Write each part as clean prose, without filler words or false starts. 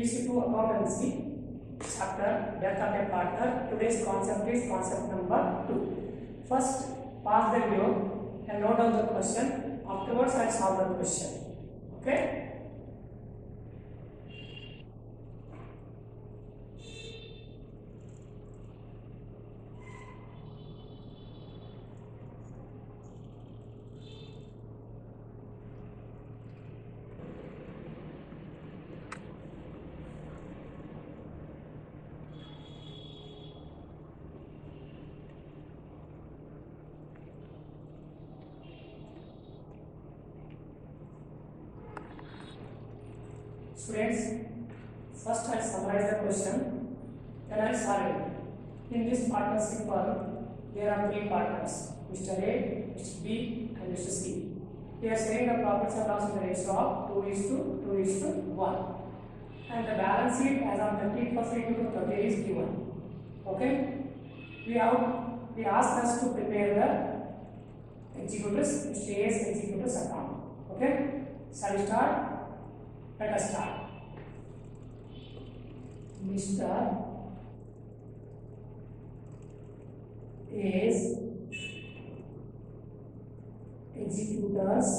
PVC2 accountancy chapter death of a partner. Today's concept is concept number 2. First, pause the video and note down the question. Afterwards, I'll solve the question. Okay? Students, first I summarize the question, then I solve it. In this partnership firm, there are 3 partners, Mr. A, Mr. B and Mr. C. They are saying the profits and loss in the ratio of 2:1. And the balance sheet as on 31st is given. Okay? We asked us to prepare the executors, Mr. A's executors account. Okay? Shall we start? Let us start. Mr. A's executors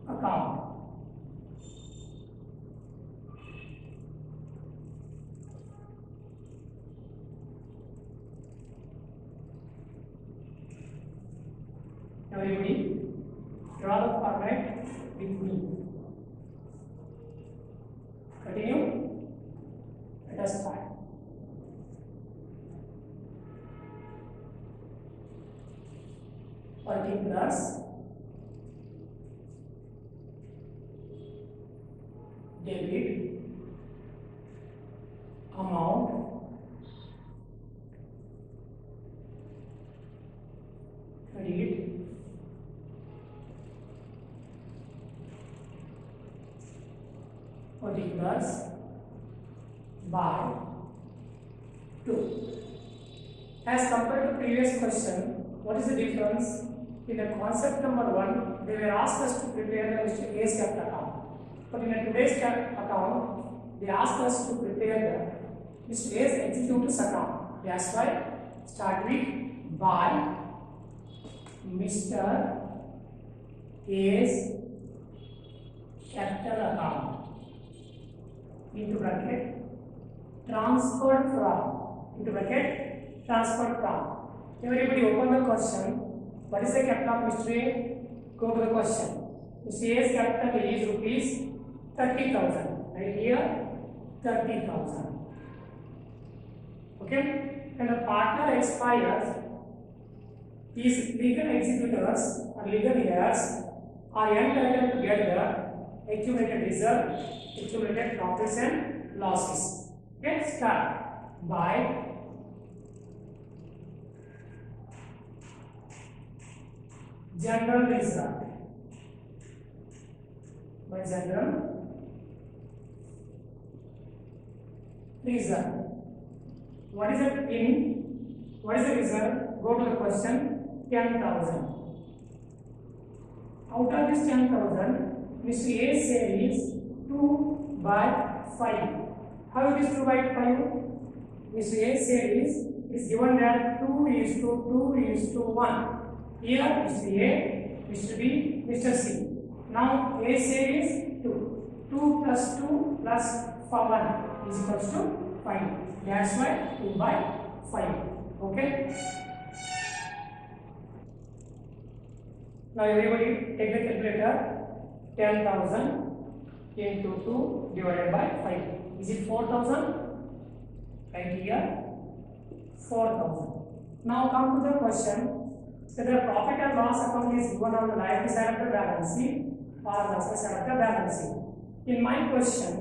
account. Now everybody, draw the format with me. Continue. Let us start. Particulars, debit, amount, credit, particulars by 2. As compared to previous question, what is the difference? In the concept number 1, they were asked us to prepare the Mr. A's capital account. But in the today's account, they asked us to prepare the Mr. A's executors account. That's why start with by Mr. A's capital account into bracket transferred from Everybody open the question. What is the capital of Mr. A? Go to the question. Mr. A's capital is rupees 30,000. Right here, 30,000. Okay? And the partner expires. These legal executors or legal heirs are entitled to get the accumulated reserve, accumulated profits and losses. Okay? Start by general reserve. By general reserve. What is it in? What is the reserve? Go to the question. 10,000. Out of this 10,000, Mr. A's share is 2/5. How it is 2/5? Mr. A's share is given that 2:1. Here Mr. A, Mr. B, Mr. C. Now A's share is 2. 2 plus 2 plus 1 is equals to 5. That's why 2/5. Okay? Now everybody take the calculator. 10,000 into 2 divided by 5. Is it 4,000? Right here, 4,000. Now come to the question. Whether profit and loss account is given on the liability side of the balance sheet or the asset side of the balance sheet. In my question,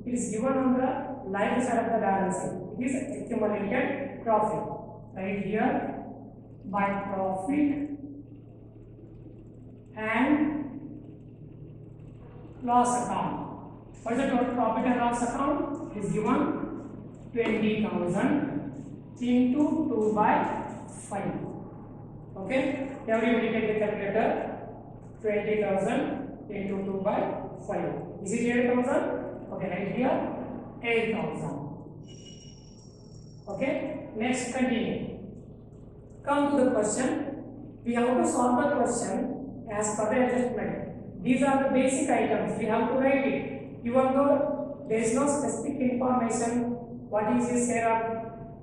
it is given on the liability side of the balance sheet. It is accumulated profit. Right here, by profit and loss account. What is the total profit and loss account? It is given 20,000 into 2/5. Okay, everybody take the calculator. 20,000 into 2 by 5. Is it 8,000? Okay, right here 8,000. Okay, next continue. Come to the question. We have to solve the question as per the adjustment. These are the basic items. We have to write it. Even though there is no specific information, what is the share of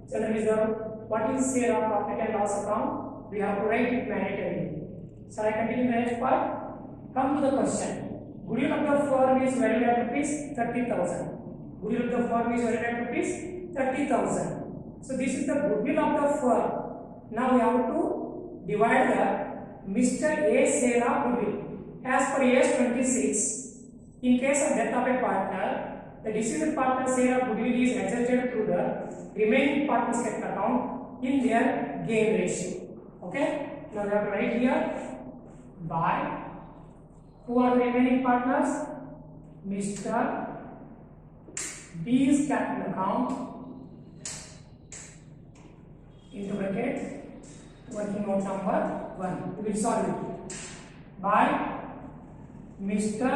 general reserve, what is share of profit and loss account, we have to write it manually. Shall I continue the next part? Come to the question. Goodwill of the firm is valued at rupees 30,000. Goodwill of the firm is valued at rupees 30,000. So this is the goodwill of the firm. Now we have to divide the Mr. A share of goodwill. As per AS 26, in case of death of a partner, the deceased partner's share of goodwill is adjusted through the remaining partner's capital account in their gain ratio. Okay? Now we have to write here by who are the remaining partners? Mr. B's capital account into bracket working out number 1. We will solve it by Mr.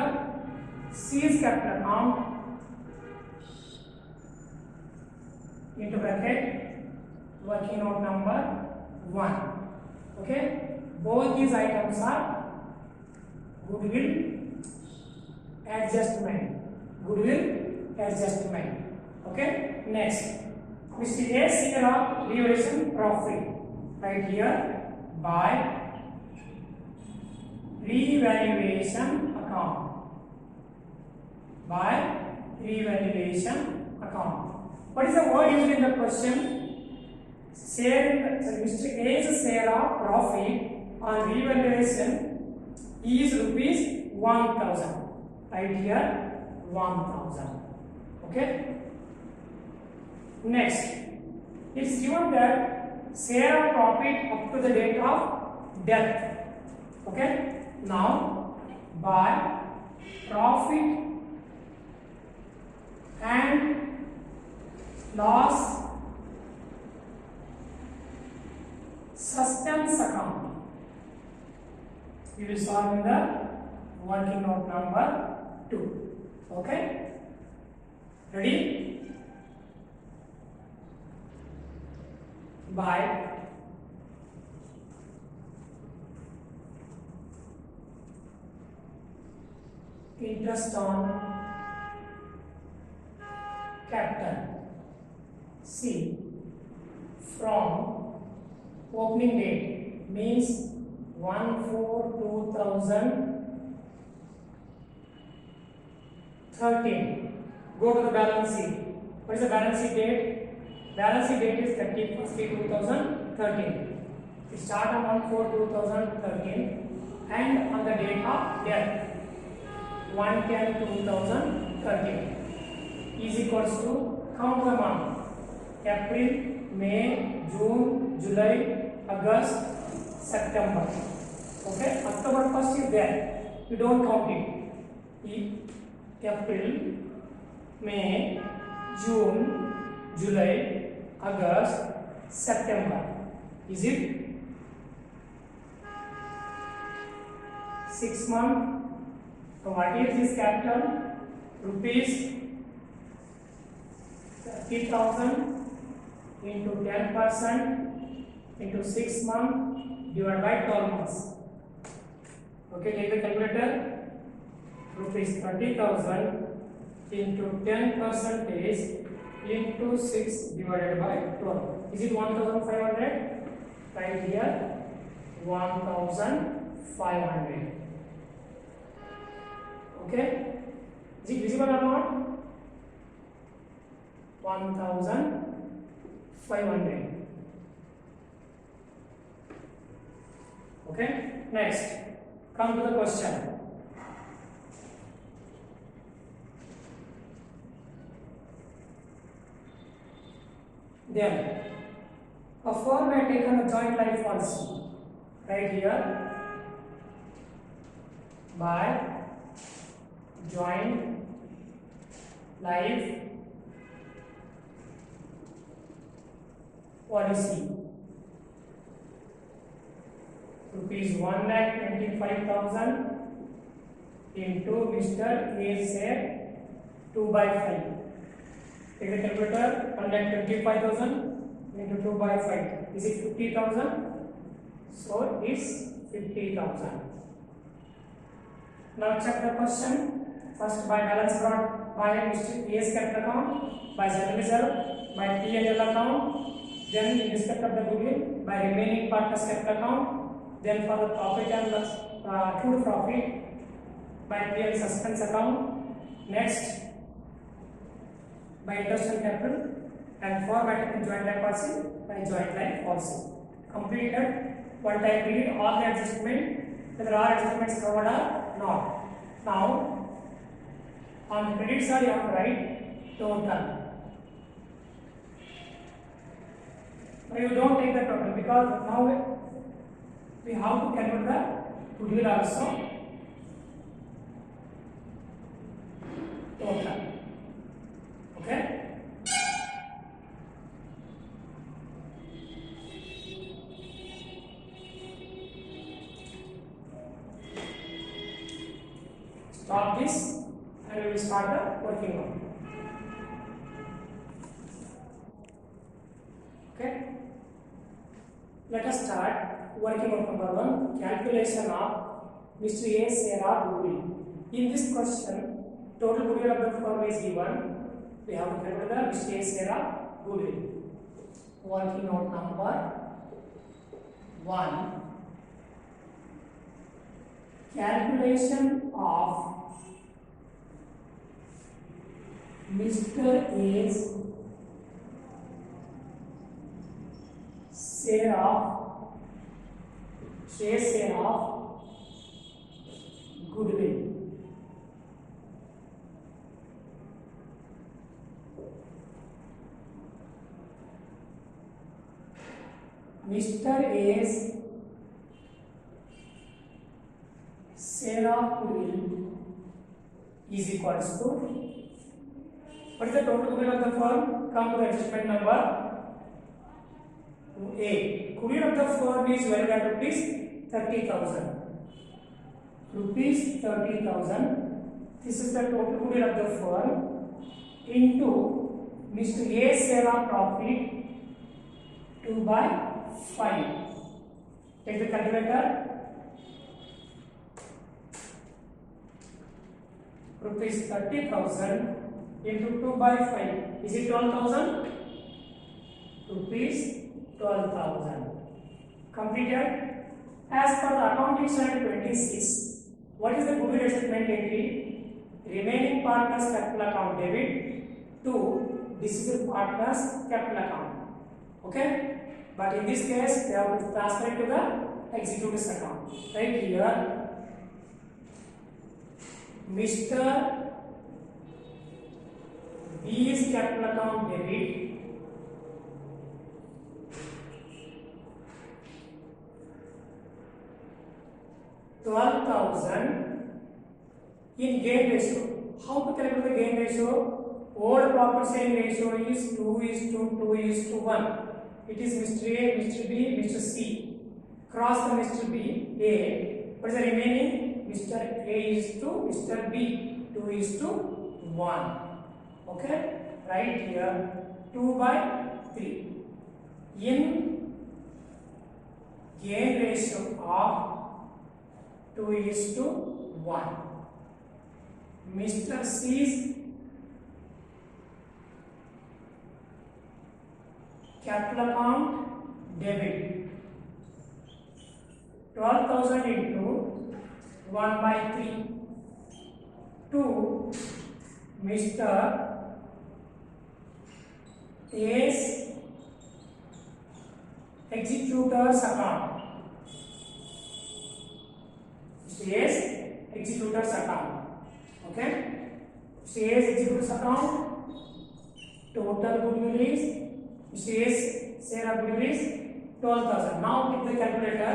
C's capital account into bracket working out number 1. Okay, both these items are goodwill adjustment. Okay, next, Mr. A share of revaluation profit. Right here by revaluation account. What is the word used in the question? Share, Mr. A's share of profit on revaluation is rupees 1,000. Right here 1,000. Okay. Next, it's given that share of profit up to the date of death. Okay. Now by profit and loss suspense account, we will solve in the working out number 2. Okay, ready? By interest on capital, C, from opening date means 1/4/2013. Go to the balance sheet. What is the balance sheet date? Balance sheet date is 31/3/2013. It start on 1/4/2013 and on the date of death 1/10/2013 is equals to, count the month, April, May, June, July, August, September. Okay, October 1st is there. We don't count it. April, May, June, July, August, September. Is it 6 months? So what is this capital? Rupees 30,000 into 10% into 6 months divided by 12 months. Okay, take the calculator. Rupees 30,000 into 10% into 6 divided by 12. Is it 1,500? Right here 1,500. Okay, is it visible or not? 1,500. Okay, next, come to the question. Then, a firm had taken a joint life policy. Right here, by joint life policy. rupees 1,25,000 into Mr. A's share 2/5. Take the calculator. 1,25,000 into 2/5. Is it 50,000? So it's 50,000. Now check the question. First, by balance brought by Mr. A's capital account, by general reserve, by P&L account, then in respect of the goodwill, by remaining partners capital account, then for the profit and loss, accrued profit, by P&L suspense account, next by interest and capital, and for matter in joint life policy, by joint life policy. Completed. One time we did all the adjustment, whether all adjustments covered or not. Now on credit side you have to write total. But you don't take the total because now we have to calculate the goodwill also. Total. Okay. Stop this and we will start the working on. Okay. Let us start working on number 1, calculation of Mr. A's share of goodwill. In this question, total goodwill of the firm is given. We have to calculate the Mr. A's share of goodwill. Working out number 1, calculation of Mr. A's share of goodwill. Mr. A's share of goodwill is equals to, what is the total goodwill of the firm? Come to the adjustment number A. Goodwill of the firm is valued at rupees 30,000. Rupees 30,000. This is the total goodwill of the firm into Mr. A's share of profit 2/5. Take the calculator. Rupees 30,000 into 2/5. Is it 12,000? Rupees 12,000. Completed. As per the accounting standard 26, what is the goodwill adjustment entry? Remaining partners capital account debit to deceased partners capital account. Okay? But in this case, they have to transfer it to the executives account. Right here, Mr. B's capital account debit $12,000 in gain ratio. How to calculate the gain ratio? Old profit sharing ratio is 2:1. It is Mr. A, Mr. B, Mr. C. Cross the Mr. B, A. What is the remaining? Mr. A is to Mr. B, 2:1. Okay, right here 2/3. In gain ratio of 2:1, Mr. C's capital account debit 12,000 into 1/3 to Mr. A's executor's account. A's executor's account. Okay? A's executor's account. Total goodwill is A's share of goodwill is 12,000. Now with the calculator,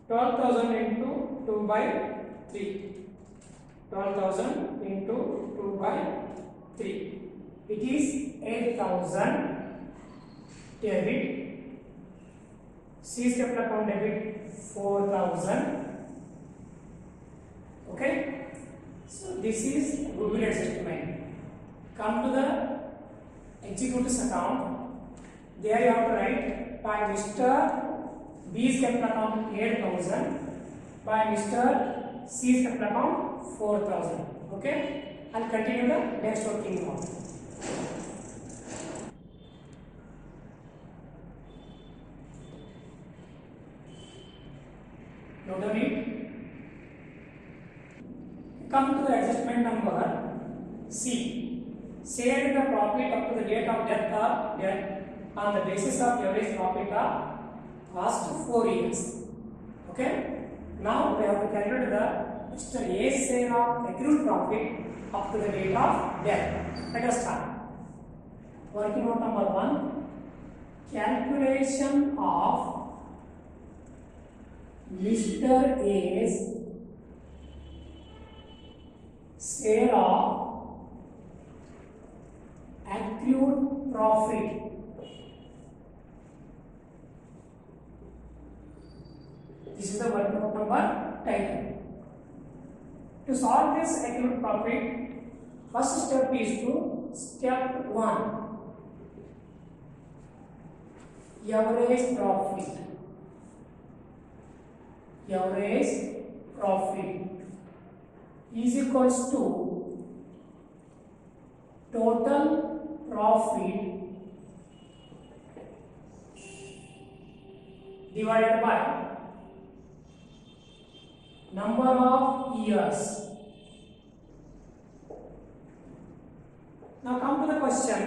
12,000 into 2/3. 12,000 into 2/3. It is 8,000 debit C's capital account debit 4,000. Okay, so this is goodwill adjustment. Come to the executives account. There you have to write by Mr. B's capital account 8,000, by Mr. C's capital account 4,000. Okay, I'll continue the next working out. Note on it. Come to the adjustment number C. Share the profit up to the date of death or death on the basis of average profit of past 4 years. Okay. Now we have to calculate the Mr. A's share of accrued profit up to the date of death. Let us start. Working out number 1. Calculation of Mr. A's share of accrued profit this is the working out number title. To solve this accrued profit, first step is to step 1, average profit. Average profit is equals to total profit divided by number of years. Now come to the question.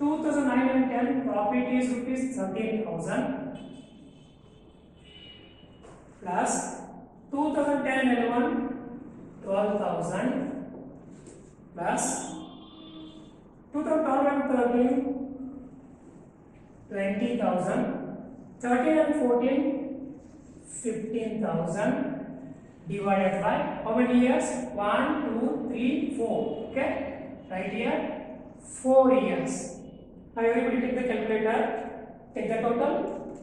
2009-10 profit is rupees 13,000 plus 2010-11 12,000 plus 2012-13 20,000, 13 and 14 15,000 divided by how many years? 1, 2, 3, 4. Okay, right here 4 years. Now everybody take the calculator. Take the total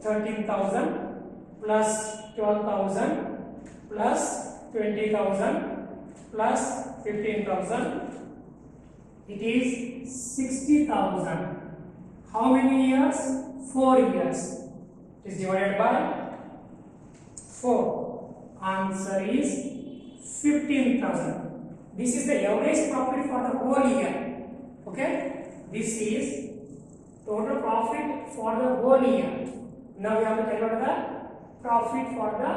13,000 plus 12,000 plus 20,000 plus 15,000. It is 60,000. How many years? 4 years. It is divided by 4. Answer is 15,000. This is the average profit for the whole year. Okay, this is total profit for the whole year. Now we have to calculate the profit for the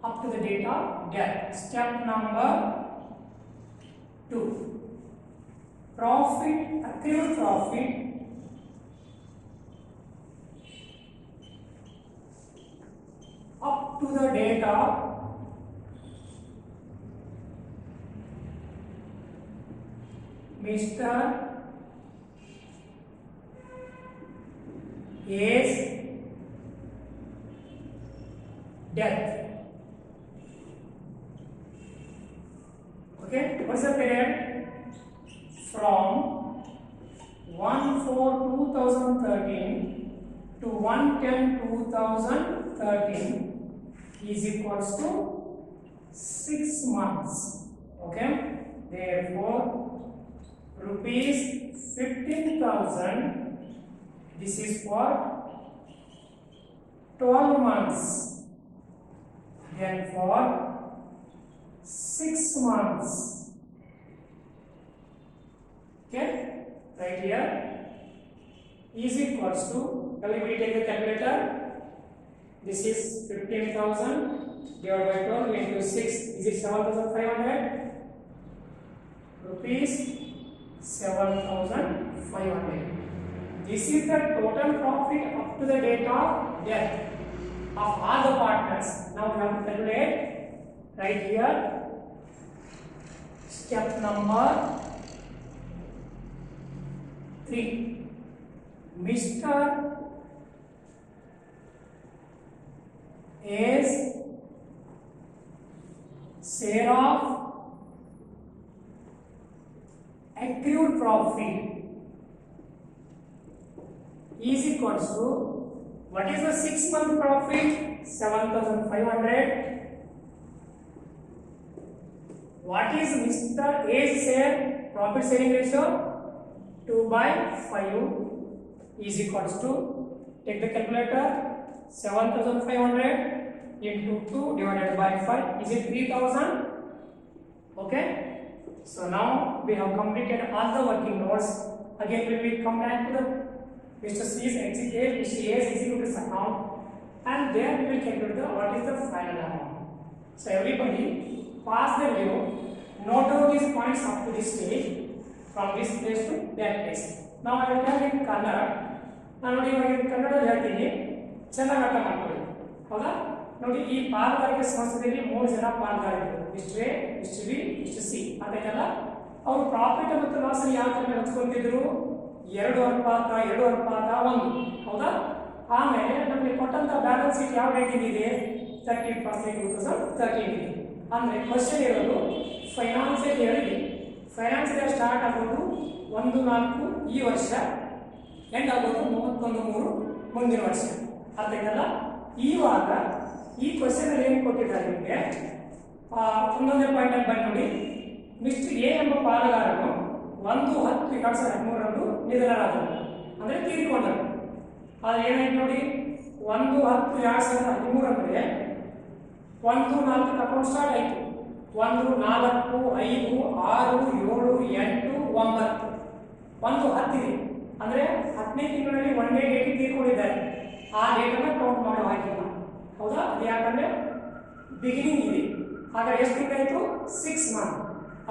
up to the date of death. Step number 2. Profit, accrued profit up to the date of Mr. A's death. Okay, what's the period? From 1/4/2013 to 1/10/2013 is equals to 6 months. Okay, therefore rupees 15,000. This is for 12 months. Then for 6 months. Okay, right here is equals to, we take the calculator. This is 15,000 divided by 12 into 6. Is it 7,500? Rupees 7,500. This is the total profit up to the date of death of all the partners. Now we have to calculate right here. Step number 3. Mr. A's share of accrued profit is equals to What is the 6-month profit? 7,500. What is Mr. A's share profit sharing ratio? 2/5 is equals to, take the calculator, 7,500 into 2 divided by 5, is it 3,000? Okay, so now we have completed all the working notes. Again we will come back to the Mr. C's executive's account, and there we will calculate what is the final amount. So everybody pass the video, note down these points up to this stage, from this place to that place. Now I will tell in Kannada. ನಾನು ನೋಡಿ ಇವಾಗ ಕನ್ನಡದಲ್ಲಿ ಹೇಳ್ತೀನಿ, ಚೆನ್ನಾಗಿ ಅರ್ಥ ಮಾಡ್ಕೊಳ್ಳಿ. ಹೌದಾ? ನೋಡಿ, ಈ ಪಾಲುದಾರಿಕೆ ಸಂಸ್ಥೆಯಲ್ಲಿ 3 ಜನ ಪಾಲುದಾರರು, ಇಷ್ಟು ಎ, ಇಷ್ಟು ಬಿ, ಇಷ್ಟು ಸಿ. ಅದಕ್ಕೆಲ್ಲ ಅವರು ಪ್ರಾಫಿಟ್ ಮತ್ತು ಲಾಸ್ ಅನ್ನು ಯಾವ ತರ ಹಂಚ್ಕೊಂತಿದ್ರು? 2:1. ಹೌದಾ? ಆಮೇಲೆ ನಮಗೆ ಕೊಟ್ಟಂತ ಬ್ಯಾಲೆನ್ಸ್ ಶೀಟ್ ಯಾವ ಡೇಟ್ ಇದೆ? 30% 2013 ಇದೆ. ಅಂದ್ರೆ ಕ್ವಶನ್ ಇರೋದು ಫೈನಾನ್ಸಿಯಲ್ ಇಯರ್ ಇದೆ. ಫೈನಾನ್ಸಿಯಲ್ ಇಯರ್ ಸ್ಟಾರ್ಟ್ ಆಗೋದು 1/4 ಈ ವರ್ಷ, ಎಂಡ್ ಆಗೋದು 31/3 ಮುಂದಿನ ವರ್ಷ. ಅರ್ಥ ಆಯ್ತಲ್ಲ? ಇವಾಗ ಈ ಕ್ವಶನ್ ಅಲ್ಲಿ ಏನು ಕೊಟ್ಟಿದ್ದಾರೆ ನಿಮಗೆ? ಒಂದೊಂದೇ ಪಾಯಿಂಟ್ ಅಲ್ಲಿ ಬಂದು ನೋಡಿ. ಮಿಸ್ಟರ್ ಎ ಎಂಬ ಪಾಲುದಾರನು 1/10/2013 ನಿಧನರಾದರು, ಅಂದ್ರೆ ತೀರಿಕೊಂಡರು. ಆದ್ರೆ ಏನಾಯ್ತು ನೋಡಿ, 1/10/2013 ಅಂದ್ರೆ 1/4 ಅಕೌಂಟ್ ಸ್ಟಾರ್ಟ್ ಆಯ್ತು. 1, 4, 5, 6, 7, 8, 9, 1/10 ಇದೆ. ಅಂದ್ರೆ 10ನೇ ತಿಂಗಳಲ್ಲಿ 1ನೇ ಡೇಟ್ ತೀರ್ಕೊಂಡಿದ್ದಾರೆ. ಆ ಡೇಟ್ ಅನ್ನ ಕೌಂಟ್ ಮಾಡೋ ಹಾಗಿಲ್ಲ. ಹೌದಾ? ಅದು ಯಾಕಂದ್ರೆ ಬಿಗಿನಿಂಗ್ ಇದೆ. ಹಾಗಾದ್ರೆ ಎಷ್ಟು ತಿಂಗಳಾಯ್ತು? 6 ಮಂತ್.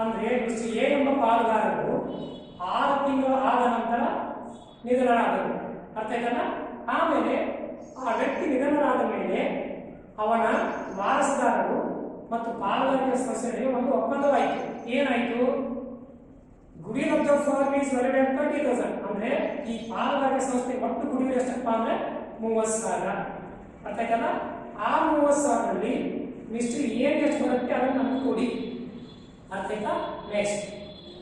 ಅಂದ್ರೆ ಮಿಸ್ಟರ್ ಎ ಎಂಬ ಪಾಲುದಾರರು 6 ತಿಂಗಳು ಆದ ನಂತರ ನಿಧನರಾದರು. ಅರ್ಥ ಆಯ್ತಲ್ಲ? ಆಮೇಲೆ ಆ ವ್ಯಕ್ತಿ ನಿಧನರಾದ ಮೇಲೆ ಅವನ ವಾರಸುದಾರರು ಮತ್ತು ಪಾಲುದಾರಿಕೆ ಸಂಸ್ಥೆಗಳಿಗೆ ಒಂದು ಒಪ್ಪಂದವಾಯಿತು. ಏನಾಯ್ತು? Goodwill of the firm is valued at 30,000. ಅಂದ್ರೆ ಈ ಪಾಲುದಾರಿಕೆ ಸಂಸ್ಥೆ ಒಟ್ಟು ಗುಡಿಲ್ ಎಷ್ಟಪ್ಪ ಅಂದ್ರೆ 30,000. ಅರ್ಥ ಆಯ್ತಲ್ಲ? ಆ 30,000ರಲ್ಲಿ ಮಿಸ್ಟರ್ ಏನ್ ಎಷ್ಟು ಬರುತ್ತೆ ಅದನ್ನು ನಮ್ಗೆ ಕೊಡಿ. ಅರ್ಥ ಆಯ್ತಾ? Next,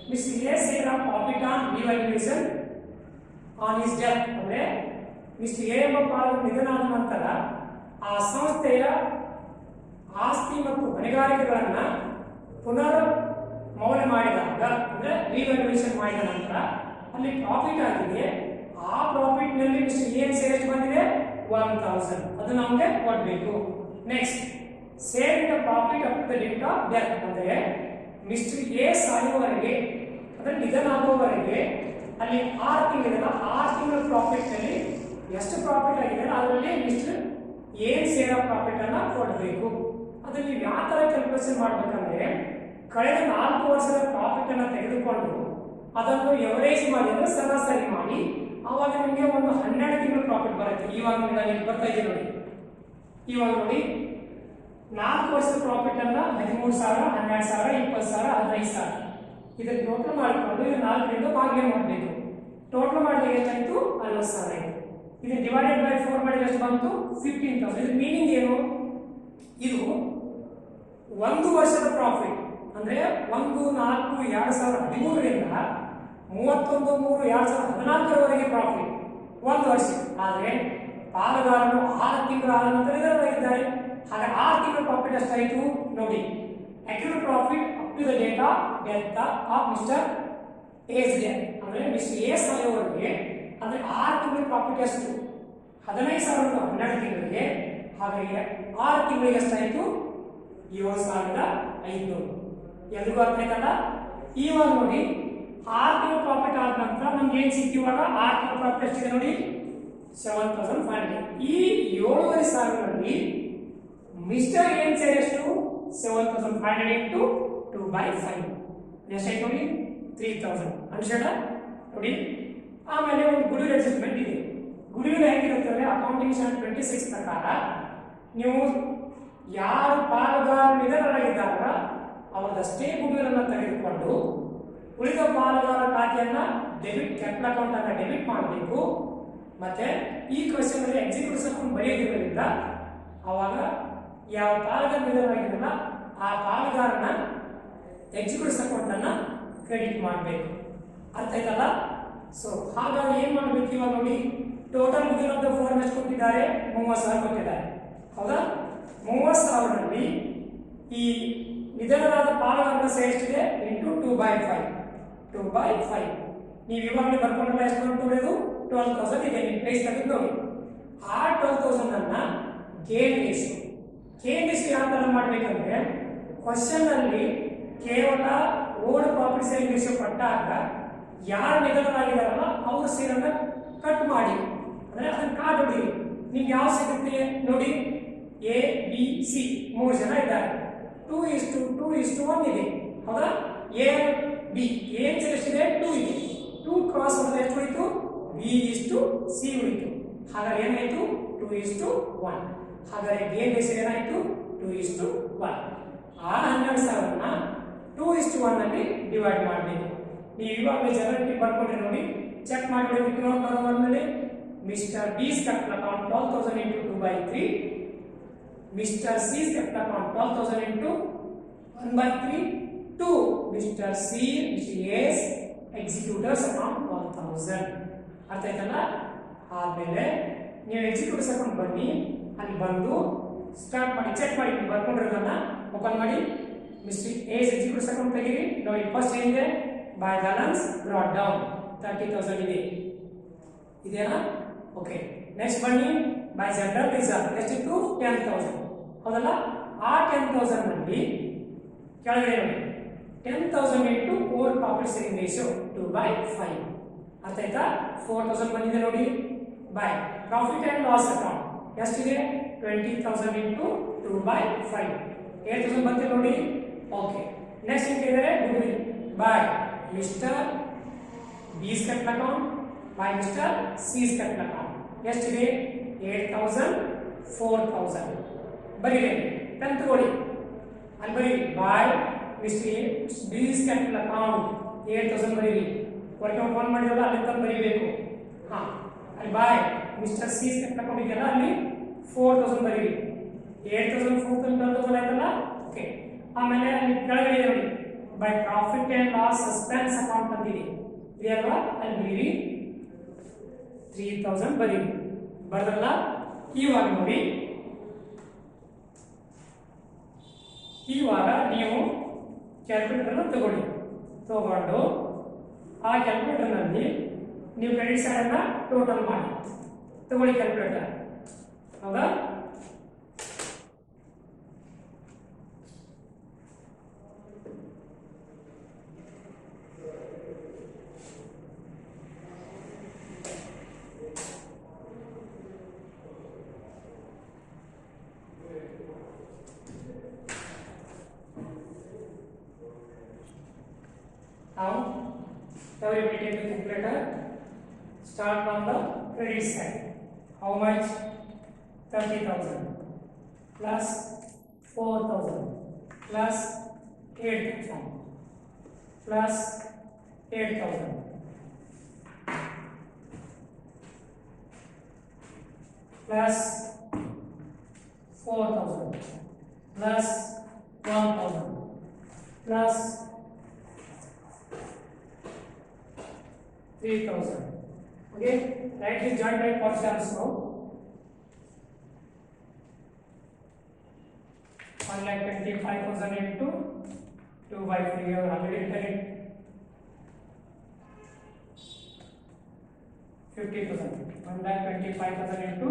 mister A share of profit on revaluation on his death. ಅಂದ್ರೆ ಮಿಸ್ಟರ್ ಎ ಎಂಬ ಪಾಲುದಾರ ನಿಧನವಾದ ನಂತರ ಆ ಸಂಸ್ಥೆಯ ಆಸ್ತಿ ಮತ್ತು ಹೊಣೆಗಾರಿಕೆಗಳನ್ನ ಪುನರ್ ಮೌಲ್ಯ ಮಾಡಿದಾಗ, ಅಂದ್ರೆ ರಿವ್ಯಾಲ್ಯೂಯೇಷನ್ ಮಾಡಿದ ನಂತರ ಅಲ್ಲಿ ಪ್ರಾಫಿಟ್ ಆಗಿದೆ. ಆ ಪ್ರಾಫಿಟ್ ನಲ್ಲಿ ಮಿಸ್ಟರ್ ಎ ಶೇರ್ ಎಷ್ಟು ಬಂದಿದೆ? 1,000. ಅದು ನಮಗೆ ಕೊಡಬೇಕು. Next, share in the profit up to the date of death. ಅಂದ್ರೆ ಮಿಸ್ಟರ್ ಎ ಸಾಯುವವರೆಗೆ, ಅಂದ್ರೆ ನಿಧನ ಆಗುವವರೆಗೆ ಅಲ್ಲಿ 6 ತಿಂಗಳಿಂದ 6 ತಿಂಗಳ ಪ್ರಾಫಿಟ್ ನಲ್ಲಿ ಎಷ್ಟು ಪ್ರಾಫಿಟ್ ಆಗಿದೆ ಅದರಲ್ಲಿ mister A share of profit ಅನ್ನ ಕೊಡಬೇಕು. ಅದನ್ನ ನೀವು ಯಾವ ತರ ಕ್ಯಾಲ್ಕುಲೇಷನ್ ಮಾಡ್ಬೇಕಂದ್ರೆ, ಕಳೆದ 4 ವರ್ಷದ ಪ್ರಾಫಿಟ್ ಅನ್ನ ತೆಗೆದುಕೊಂಡು ಅದನ್ನು ಎವರೇಜ್ ಮಾಡಿ, ಅಂದ್ರೆ ಸರಾಸರಿ ಮಾಡಿ, ಆವಾಗ ನಿಮಗೆ ಒಂದು 12 ತಿಂಗಳ ಪ್ರಾಫಿಟ್ ಬರುತ್ತೆ. ಇವಾಗ ನಾನು ಬರ್ತಾ ಇದ್ದೀನಿ ನೋಡಿ. ಇವಾಗ ನೋಡಿ, 4 ವರ್ಷದ ಪ್ರಾಫಿಟ್ ಅನ್ನ 13,000, 12,000, 20,000, 15,000 ಇದನ್ನ ಟೋಟಲ್ ಮಾಡಿಕೊಂಡು ಇದು 4ರಿಂದ ಭಾಗ ಮಾಡಬೇಕು. ಟೋಟಲ್ ಮಾಡಿದಾಗ ಎಷ್ಟಾಯ್ತು? 60,000 ಆಯ್ತು. ಇದು ಡಿವೈಡೆಡ್ ಬೈ 4 ಮಾಡಿದ್ರೆ ಎಷ್ಟು ಬಂತು? 15,000. ಇದು ಮೀನಿಂಗ್ ಏನು? ಇದು 1 ವರ್ಷದ ಪ್ರಾಫಿಟ್, ಅಂದ್ರೆ 1/4/2013ರಿಂದ 31/3/2014 ಪ್ರಾಫಿಟ್ 1 ವರ್ಷ. ಆದ್ರೆ ಪಾಲುದಾರರು 6 ತಿಂಗಳು ಆದ ನಂತರ ನಿಧನರಾಗಿದ್ದಾರೆ. ಹಾಗೆ 6 ತಿಂಗಳ ಪ್ರಾಫಿಟ್ ಎಷ್ಟಾಯಿತು ನೋಡಿ. Accrued profit up to the date of death of mister S death. ಅಂದ್ರೆ ಮಿಸ್ಟರ್ ಎ ಸಾಯುವವರೆಗೆ ಅಂದ್ರೆ 6 ತಿಂಗಳ ಪ್ರಾಫಿಟ್ ಎಷ್ಟು? 15,000 12 ತಿಂಗಳಿಗೆ. ಹಾಗಾಗಿ 6 ತಿಂಗಳಿಗೆ ಎಷ್ಟಾಯಿತು? 7,500. ಎಲ್ರಿಗೂ ಅರ್ಥ ಆಯ್ತಲ್ಲ? ಇವಾಗ ನೋಡಿ, 6 ತಿಂಗಳ ಪ್ರಾಫಿಟ್ ಆದ ನಂತರ ನಮ್ಗೆ ಏನ್ ಸಿಕ್ತು? ಇವಾಗ 6 ತಿಂಗಳ ಪ್ರಾಫಿಟ್ ಎಷ್ಟಿದೆ ನೋಡಿ? 7,500. ಈ 7,500ರಲ್ಲಿ ಮಿಸ್ಟರ್ ಏನ್ ಶೇರ್ ಎಷ್ಟು? 7,500 into 2/5 ಎಷ್ಟಾಯ್ತು ನೋಡಿ? 3,000. ಅನ್ಸಡ ನೋಡಿ. ಆಮೇಲೆ ಒಂದು ಗುಡ್ವಿಲ್ ಅಡ್ಜಸ್ಟ್ಮೆಂಟ್ ಇದೆ. ಗುಡ್ವಿಲ್ ಹೇಗಿರುತ್ತೆ? ಅಕೌಂಟಿಂಗ್ ಸ್ಟ್ಯಾಂಡರ್ಡ್ 26 ಪ್ರಕಾರ ನೀವು ಯಾರು ಪಾಲುದಾರ ನಿಧನರಾಗಿದ್ದಾಗ ಅವರದಷ್ಟೇ ಗುಡ್ವಿಲ್ ಅನ್ನು ತೆಗೆದುಕೊಂಡು ಉಳಿದ ಪಾಲುದಾರ ಖಾತೆಯನ್ನ ಡೆಬಿಟ್, ಕ್ಯಾಪಿಟಲ್ ಅಕೌಂಟ್ ಅನ್ನ ಡೆಬಿಟ್ ಮಾಡಬೇಕು. ಮತ್ತೆ ಈ ಕ್ವೆಶ್ಚನ್ ಅಲ್ಲಿ ಎಕ್ಸಿಕ್ಯೂಟಿವ್ ಅಕೌಂಟ್ ಬರೆಯೋದ್ರಿಂದ ಅವಾಗ ಯಾವ ಪಾಲುದಾರ ನಿಧನರಾಗಿರಲ್ಲ ಆ ಪಾಲುದಾರನ ಎಕ್ಸಿಕ್ಯೂಟಿವ್ ಅಕೌಂಟ್ ಅನ್ನ ಕ್ರೆಡಿಟ್ ಮಾಡಬೇಕು. ಅರ್ಥ ಆಯ್ತಲ್ಲ? ಸೊ ಹಾಗಾಗಿ ಏನ್ ಮಾಡಬೇಕು? ಇವಾಗ ನೋಡಿ, total bill of the firm ಎಷ್ಟು ಕೊಟ್ಟಿದ್ದಾರೆ? 30,000 ಕೊಟ್ಟಿದ್ದಾರೆ. ಹೌದಾ? 30,000ರಲ್ಲಿ ಈ ನಿಧನರಾದ ಪಾಲುದಾರರ ಸಹ ಎಷ್ಟಿದೆ? ಇಂಟು 2/5. 2/5 ನೀವು ಇವಾಗಲೇ ಬರ್ಕೊಂಡ್ರೆ ಎಷ್ಟು ಬರ್ತದೆ? 12,000 ಇದೆ. ನೀವು ಪ್ಲೇಸ್ ತೆಗೆದು ನೋಡಿ. ಆ 12,000 ಅನ್ನ ಗೇನ್ ರೇಷಿಯೋ ಯಾವ ತರ ಮಾಡ್ಬೇಕಂದ್ರೆ, ಕ್ವಶನ್ ಅಲ್ಲಿ ಕೇವಲ ಓಲ್ಡ್ ಪ್ರಾಫಿಟ್ ಸೇಲಿಂಗ್ ರೇಷಿಯೋ ಕೊಟ್ಟಾಗ ಯಾರು ನಿಧನರಾಗಿದಾರಲ್ಲ ಅವ್ರ ಸೇರನ್ನ ಕಟ್ ಮಾಡಿ, ಅಂದ್ರೆ ಅದನ್ನ ಕಾರ್ಡ್ ಹೊಡಿ. ನಿಮ್ಗೆ ಯಾವ ಸಿಗುತ್ತೆ ನೋಡಿ. ಎ ಬಿ ಸಿ 3 ಜನ ಇದ್ದಾರೆ. 2:1 ಇದೆ. ಹೌದಾ? ಎ ಬಿ ಎ ಎಷ್ಟಿದೆ? 2 ಇದೆ. 2 ಕ್ರಾಸ್ ಮಾಡಿದ್ರೆ ಎಷ್ಟು ಉಳಿತು? B:C ಉಳಿತು. ಹಾಗಾದ್ರೆ ಏನಾಯ್ತು? 2:1. ಹಾಗಾದ್ರೆ ಗೇನ್ ರೇಷಿಯೋ ಏನಾಯ್ತು? 2:1. ಆ 12,000ನ 2:1 ಅಲ್ಲಿ ಡಿವೈಡ್ ಮಾಡಬೇಕು. ನೀವು ಇವಾಗ ಜನರಲ್ ಬರ್ಕೊಂಡ್ರೆ ನೋಡಿ, ಚೆಕ್ ಮಾಡಿ ನೋಡಿ. Mister B's capital account 12,000 into 2/3. Mr. C's capital account 12,000 into 1/3 to Mr. C, which is executors account 12,000. ಅರ್ಥ ಆಯ್ತಲ್ಲ? ಆಮೇಲೆ ನೀವು ಎಕ್ಸಿಕ್ಯೂಟರ್ಸ್ ಅಕೌಂಟ್ ಬನ್ನಿ, ಅಲ್ಲಿ ಬಂದು ಸ್ಟಾರ್ಟ್ ಮಾಡಿ, ಚೆಕ್ ಮಾಡಿ, ನೀವು ಬರ್ಕೊಂಡಿರೋದನ್ನ ಓಪನ್ ಮಾಡಿ. ಮಿಸ್ಟರ್ ಎ ಎಕ್ಸಿಕ್ಯೂಟರ್ಸ್ ಅಕೌಂಟ್ ತೆಗೀರಿ. ನೋಡಿ, ಫಸ್ಟ್ ಏನಿದೆ? ಬೈ ಬ್ಯಾಲೆನ್ಸ್ ಬ್ರಾಟ್ ಡೌನ್ 30,000 ಇದೆ. ಇದೆಯಾ? ಓಕೆ. ನೆಕ್ಸ್ಟ್ ಬನ್ನಿ, ಬೈ ಜನರಲ್ ರಿಸರ್ವ್ ಎಷ್ಟಿತ್ತು? 10,000. ಹೌದಲ್ಲ? ಆ 10,000 ನಲ್ಲಿ ಕೆಳಗಡೆ ನೋಡಿ 10,000 into old profit sharing ratio 2/5. ಅರ್ಥ ಆಯ್ತಾ? 4,000 ಬಂದಿದೆ ನೋಡಿ. By profit and loss account ಎಷ್ಟಿದೆ? 20,000 into 2/5. 8,000 ಬಂದಿದೆ ನೋಡಿ. ಓಕೆ. ನೆಕ್ಸ್ಟ್ ಏನಿದೆ? By mister B's capital account by Mr. C's capital account. ಎಷ್ಟಿದೆ? 8,000, 4,000. ಬರೀರಿ. 10 ತಗೊಳ್ಳಿ. ಅಲ್ಲಿ ಬರೀರಿ. By mister B's capital account 8,000 ಬರೀರಿ. ಹೊರಗೆ ಫೋನ್ ಮಾಡಿರಲ್ಲ ಅಲ್ಲಿ ತಂದು ಬರೀಬೇಕು. ಹಾ, ಅಲ್ಲಿ by mister C's capital account ಇದೆಯಲ್ಲ ಅಲ್ಲಿ 4,000 ಬರೀರಿ. 8,000, 4,000, 12,000 ಆಯ್ತಲ್ಲ? ಓಕೆ. ಆಮೇಲೆ ಅಲ್ಲಿ ಕೆಳಗಡೆ ನೋಡಿ, by profit and loss suspense account ಅಂತಿದೆ. ಇದೆಯಲ್ವಾ? ಅಲ್ಲಿ ಬರೀರಿ. 3,000 ಬರೀರಿ. ಬರ್ದಲ್ಲ? ಇವಾಗ ನೋಡಿ, ಇವಾಗ ನೀವು ಕ್ಯಾಲ್ಕುಲೇಟರ್ ತಗೊಳ್ಳಿ. ತಗೊಂಡು ಆ ಕ್ಯಾಲ್ಕುಲೇಟರ್ ನಲ್ಲಿ ನೀವು ಕ್ರೆಡಿಟ್ ಸೈಡ್ ಅನ್ನ ಟೋಟಲ್ ಮಾಡಿ ತಗೊಳ್ಳಿ ಕ್ಯಾಲ್ಕುಲೇಟರ್. ಹೌದಾ? Now, everybody take the calculator. Start from the credit side. How much? 30,000 plus 4,000 plus 8,000 plus 8,000 plus 4,000 plus 1,000 plus 3,000. Okay, write the joint by portions now. 1,25,000 into 2/3. You have already written it. 50,000. 1,25,000 into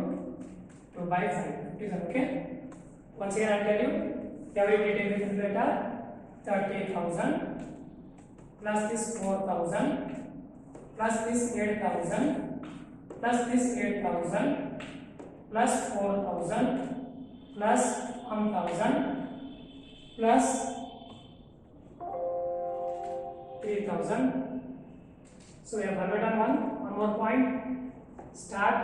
2/5. 50,000. Okay. Once again, I'll tell you. Everybody take the calculator. 30,000 plus this 4,000. Plus this 8,000 plus this 8,000 plus 4,000 plus 1,000 plus 3,000. So we have done one more point. Start.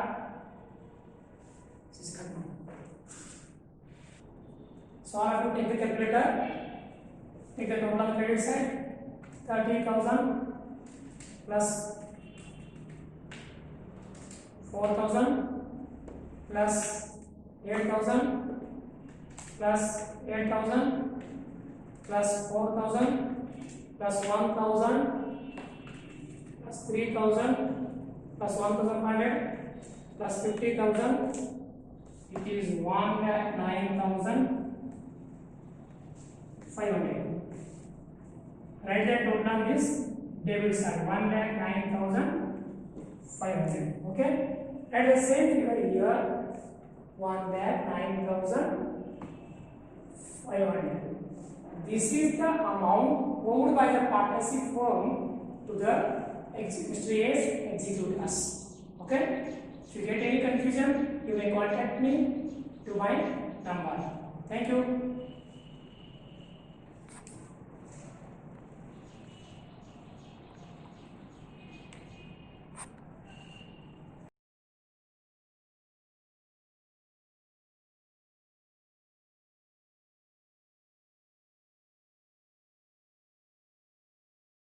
So I have to take the calculator. Take the total credit side. 30,000 plus 4,000 plus 8,000 plus 8,000 plus 4,000 plus 1,000 plus 3,000 plus 1,500 plus 50,000, it is 1,09,500. Write that total on this debit side, 1,09,500. Okay. Write the same figure here, 1,09,500. This is the amount owed by the partnership firm to the Mr. A's executors. Okay. If you get any confusion, you may contact me to my number. Thank you.